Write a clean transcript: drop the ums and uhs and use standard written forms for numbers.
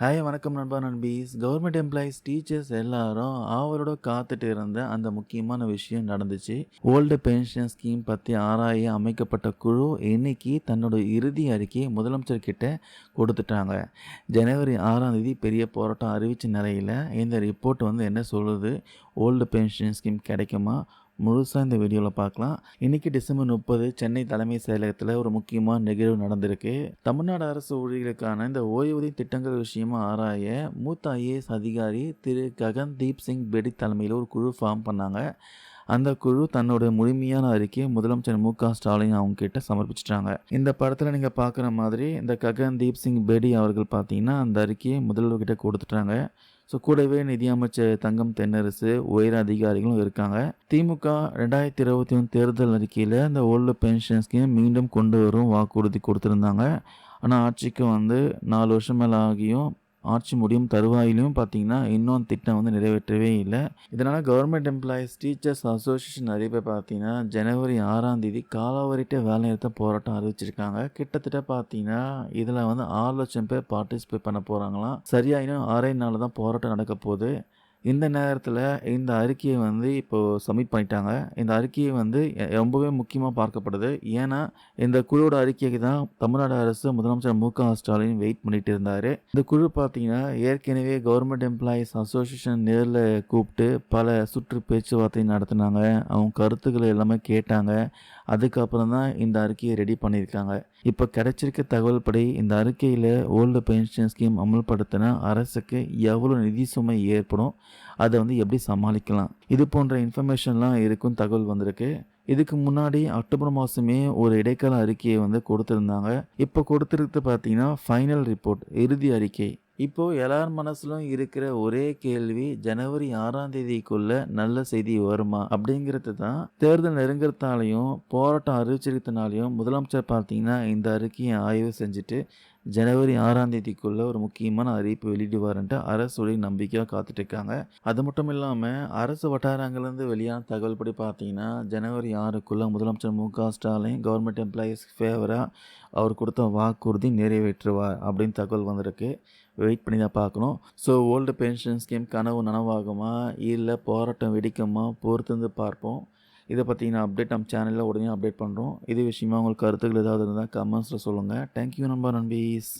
Hi வணக்கம் நண்பா நண்பீஸ். Government employees, teachers எல்லாரும் ஆவலோட காத்துட்டு இருந்த அந்த முக்கியமான விஷயம் நடந்துச்சு. ஓல்டு பென்ஷன் ஸ்கீம் பத்தி ஆராய அமைக்கப்பட்ட குழு இன்னைக்கு தன்னோட இறுதி அறிக்கையை முதலமைச்சர் கிட்ட கொடுத்துட்டாங்க. ஜனவரி 6ஆம் தேதி பெரிய போராட்டம் அறிவிச்ச நிலையில இந்த ரிப்போர்ட் என்ன சொல்லுது? ஓல்டு பென்ஷன் ஸ்கீம் கிடைக்குமா? முழுசாக இந்த வீடியோவில் பார்க்கலாம். இன்றைக்கி டிசம்பர் 30 சென்னை தலைமை செயலகத்தில் ஒரு முக்கியமான நிகழ்வு நடந்திருக்கு. தமிழ்நாடு அரசு ஊழியர்களுக்கான இந்த ஓய்வூதிய திட்டங்கள் விஷயமா ஆராய மூத்த ஐஏஎஸ் அதிகாரி திரு ககன்தீப் சிங் பேடி தலைமையில் ஒரு குழு ஃபார்ம் பண்ணாங்க. அந்த குழு தன்னோட முழுமையான அறிக்கையை முதலமைச்சர் மு.க.ஸ்டாலின் அவங்க கிட்ட சமர்ப்பிச்சிட்டாங்க. இந்த படத்தில் நீங்கள் பார்க்குற மாதிரி இந்த ககன்தீப் சிங் பேடி அவர்கள் பார்த்தீங்கன்னா அந்த அறிக்கையை முதல்வர்கிட்ட கொடுத்துட்டாங்க. ஸோ கூடவே நிதியமைச்சர் தங்கம் தென்னரசு, உயர் அதிகாரிகளும் இருக்காங்க. திமுக 2021 தேர்தல் அறிக்கையில் இந்த ஓல்டு பென்ஷன் ஸ்கீம் மீண்டும் கொண்டு வரும் வாக்குறுதி கொடுத்துருந்தாங்க. ஆனால் ஆட்சிக்கு 4 வருஷம் மேலே ஆகியும் ஆட்சி முடியும் தருவாயிலையும் பார்த்தீங்கன்னா இன்னும் அந்த திட்டம் நிறைவேற்றவே இல்லை. இதனால் கவர்மெண்ட் எம்ப்ளாயீஸ் டீச்சர்ஸ் அசோசியேஷன் நிறைய பேர் பார்த்தீங்கன்னா ஜனவரி 6ஆம் தேதி காலாவரிட்ட வேலைநிறுத்த போராட்டம் அறிவிச்சிருக்காங்க. கிட்டத்தட்ட பார்த்தீங்கன்னா இதில் 6 லட்சம் பேர் பார்ட்டிசிபேட் பண்ண போகிறாங்களாம். சரியாக இன்னும் 6 நாள் தான் போராட்டம் நடக்க போகுது. இந்த நேரத்தில் இந்த அறிக்கையை இப்போது சப்மிட் பண்ணிட்டாங்க. இந்த அறிக்கையை ரொம்பவே முக்கியமாக பார்க்கப்படுது. ஏன்னா இந்த குழுவோட அறிக்கைக்கு தான் தமிழ்நாடு அரசு முதலமைச்சர் மு.க.ஸ்டாலின் வெயிட் பண்ணிட்டு இருந்தார். இந்த குழு பார்த்தீங்கன்னா ஏற்கனவே கவர்மெண்ட் எம்ப்ளாயீஸ் அசோசியேஷன் நேரில் கூப்பிட்டு பல சுற்று பேச்சுவார்த்தை நடத்தினாங்க. அவங்க கருத்துக்களை எல்லாமே கேட்டாங்க. அதுக்கப்புறம் தான் இந்த அறிக்கையை ரெடி பண்ணியிருக்காங்க. இப்போ கிடைச்சிருக்க தகவல் படி இந்த அறிக்கையில் ஓல்டு பென்ஷன் ஸ்கீம் அமல்படுத்தினா அரசுக்கு எவ்வளோ நிதி சுமை ஏற்படும், அதை எப்படி சமாளிக்கலாம், இது போன்ற இன்ஃபர்மேஷன்லாம் இருக்கும் தகவல் வந்திருக்கு. இதுக்கு முன்னாடி அக்டோபர் மாதமே ஒரு இடைக்கால அறிக்கையை கொடுத்துருந்தாங்க. இப்போ கொடுத்துருக்கு பார்த்தீங்கன்னா ஃபைனல் ரிப்போர்ட், இறுதி அறிக்கை. இப்போது எல்லார் மனசுலும் இருக்கிற ஒரே கேள்வி, ஜனவரி 6ஆம் தேதிக்குள்ள நல்ல செய்தி வருமா அப்படிங்கிறது தான். தேர்தல் நெருங்கிறதுனாலையும் போராட்டம் அறிவிச்சிருக்கிறதுனாலையும் முதலமைச்சர் பார்த்தீங்கன்னா இந்த அறிக்கையை ஆய்வு செஞ்சுட்டு ஜனவரி 6ஆம் தேதிக்குள்ள ஒரு முக்கியமான அறிவிப்பு வெளியிடுவார்ன்ட்டு அரசுடைய நம்பிக்கையாக காத்துட்டு இருக்காங்க. அது மட்டும் இல்லாமல் அரசு வட்டாரங்கள்லேருந்து வெளியான தகவல் படி பார்த்தீங்கன்னா ஜனவரி 6க்குள்ள முதலமைச்சர் மு.க.ஸ்டாலின் கவர்மெண்ட் எம்ப்ளாயீஸ் ஃபேவராக அவர் கொடுத்த வாக்குறுதி நிறைவேற்றுவார் அப்படின்னு தகவல் வந்திருக்கு. வெயிட் பண்ணி தான் பார்க்கணும். ஸோ ஓல்டு பென்ஷன் ஸ்கீம் கனவு நனவாகுமா இல்லை போராட்டம் வெடிக்குமா பொறுத்து பார்ப்போம். இதை பற்றின அப்டேட் நம்ம சேனலில் உடனே அப்டேட் பண்ணுறோம். இது விஷயமா உங்களுக்கு கருத்துக்கள் ஏதாவது இருந்தால் கமெண்ட்ஸில் சொல்லுங்கள். தேங்க்யூ நண்பா நண்பீஸ்.